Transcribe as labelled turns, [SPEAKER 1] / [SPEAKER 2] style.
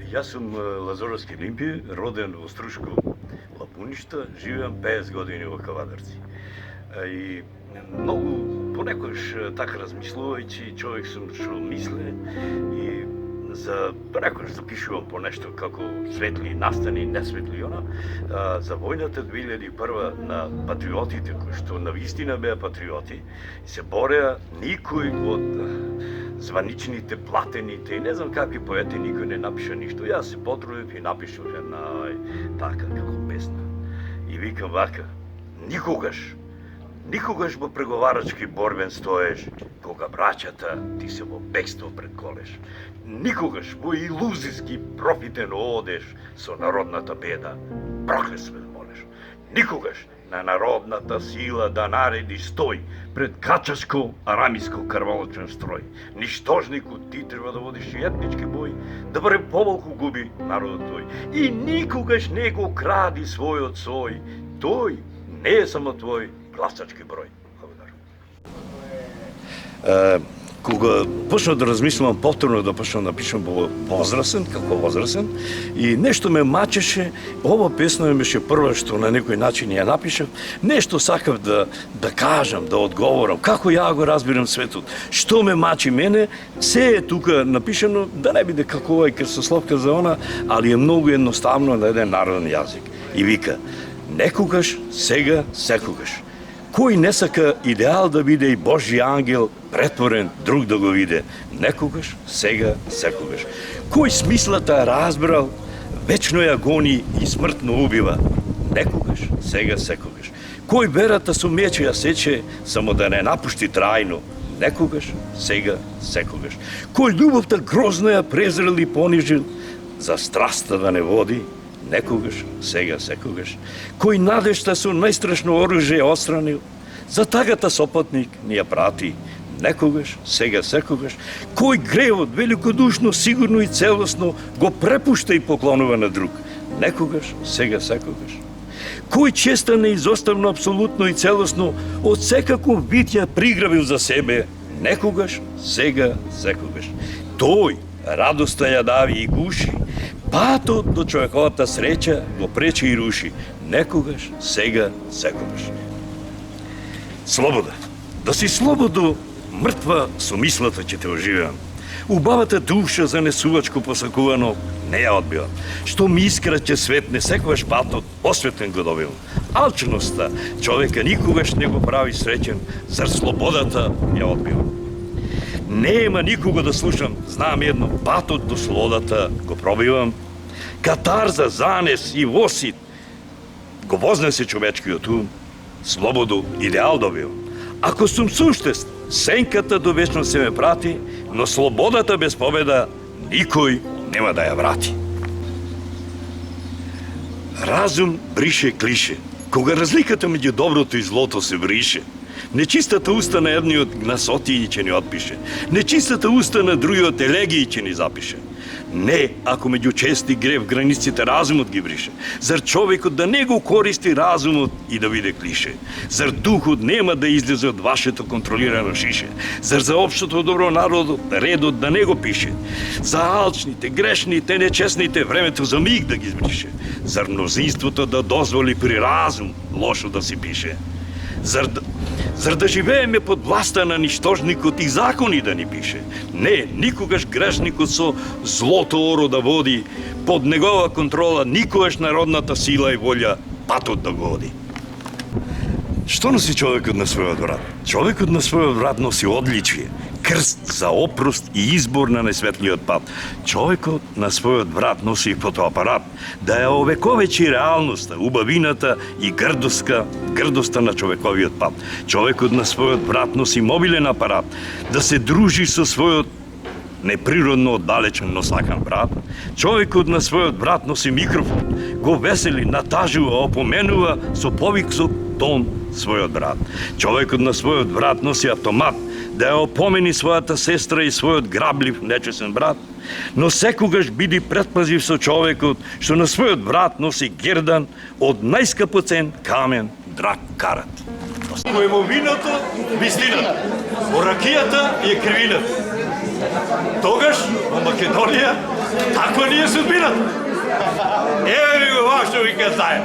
[SPEAKER 1] Јас сум Лазоровски Олимпиј, роден во Струшко, Лапуништа, живеам 50 години во Кавадарци. И многу понекогаш така размислувајќи, човек сум што мисле и понекогаш запишувам по нешто како светли настани, несветли она. За војната 2001 на патриотите кои што навистина беа патриоти се бореа, никој од званичните, платените и не знам какви поети никој не напиша ништо. Јас се потрудив и напишав една така како песна. И викам вака: никогаш во преговарачки борбен стоеш, кога браќата ти се во бегство пред колеш. Никогаш во илузиски профитен одеш со народната беда, проклесвен молеш. Никогаш на народната сила да нареди стој пред качашко-арамиско крволочен строј. Ништожнику ти треба да водиш етнички бој, да барем поволку губи народот тој. И никогаш не го кради својот сој, тој не е само твој гласачки број. Благодарам. Кога почнав да размислувам повторно да почнам да пишам како возрасен, и нешто ме мачеше, ова песна ми беше прва што на некој начин ја напишав, нешто сакав да кажам, да одговорам, како ја го разбирам светот, што ме мачи мене, се е тука напишано, да не биде како овај крсословка за она, али е многу едноставно на еден народен јазик. И вика: некогаш, сега, секогаш. Кој не сака идеал да биде и Божји ангел претворен друг да го виде? Некогаш, сега, секогаш. Кој смислата разбрал, вечно ја гони и смртно убива? Некогаш, сега, секогаш. Кој верата со меч ја сече, само да не напушти трајно? Некогаш, сега, секогаш. Кој љубовта грозно ја презрел и понижил, за страста да не води? Некогаш, сега, секогаш. Кој надежта со најстрашно оружје отстранил, за тагата сопатник ни ја прати? Некогаш, сега, секогаш. Кој гревот великодушно, сигурно и целосно го препушта и поклонува на друг? Некогаш, сега, секогаш. Кој честа неизоставно, апсолутно и целосно од секаков бит ја пригравил за себе? Некогаш, сега, секогаш. Тој радоста ја дави и гуши, патот до човековата среќа го пречи и руши. Некогаш, сега, секогаш. Слобода. Да си слободо, мртва со мислата ќе те оживеам. Убавата душа за несувачко посакувано не ја одбивам. Што ми искра ќе светне, секогаш патот осветен го добивам. Алчноста човека никогаш не го прави среќен, зар слободата ја одбивам. Нема никога да слушам, знам едно, патот до слободата го пробивам. Катарза, занес и восит го вознесе човечкиот ум, слободу идеал добивам. Ако сум суштест, сенката до вечно се ме прати, но слободата без победа никој нема да ја врати. Разум брише клише, кога разликата меѓу доброто и злото се брише. Нечистата уста на едниот гнасотии ќе ни отпише. Нечистата уста на другиот елегии ќе ни запише. Не, ако меѓу чест и грев границите разумот ги брише. Зар човекот да не го користи разумот и да биде клише? Зар духот нема да излезе од вашето контролирано шише? Зар за општото добро народот редот да не го пише? За алчните, грешните, нечестните времето за миг да ги збрише? Зар мнозинството да дозволи при разум лошо да си пише? Зар да живееме под власта на ништожникот и закони да ни пише? Не, никогаш грешникот со злото оро да води, под негова контрола никогаш народната сила и волја патот да го оди. Што носи човекот на својот врат? Човекот на својот врат носи одличие, крст за опрост и избор на најсветлиот пат. Човекот на својот врат носи фотоапарат, да ја овековечи реалноста, убавината и грдоста на човековиот пат. Човекот на својот врат носи мобилен апарат, да се дружи со својот неприродно оддалечен, но сакан брат. Човекот на својот врат носи микрофон, го весели, натажува, опоменува со повисок тон својот брат. Човекот на својот врат носи автомат, да ја опомени својата сестра и својот граблив, нечесен брат. Но секогаш биди предпазив со човекот што на својот врат носи гердан од најскапоцен камен, драг карат. Во емовиното, вистината, во ракијата и кривината. Тогаш во Македонија Таква ни е судбината. Еве ви го вашето ви казаем.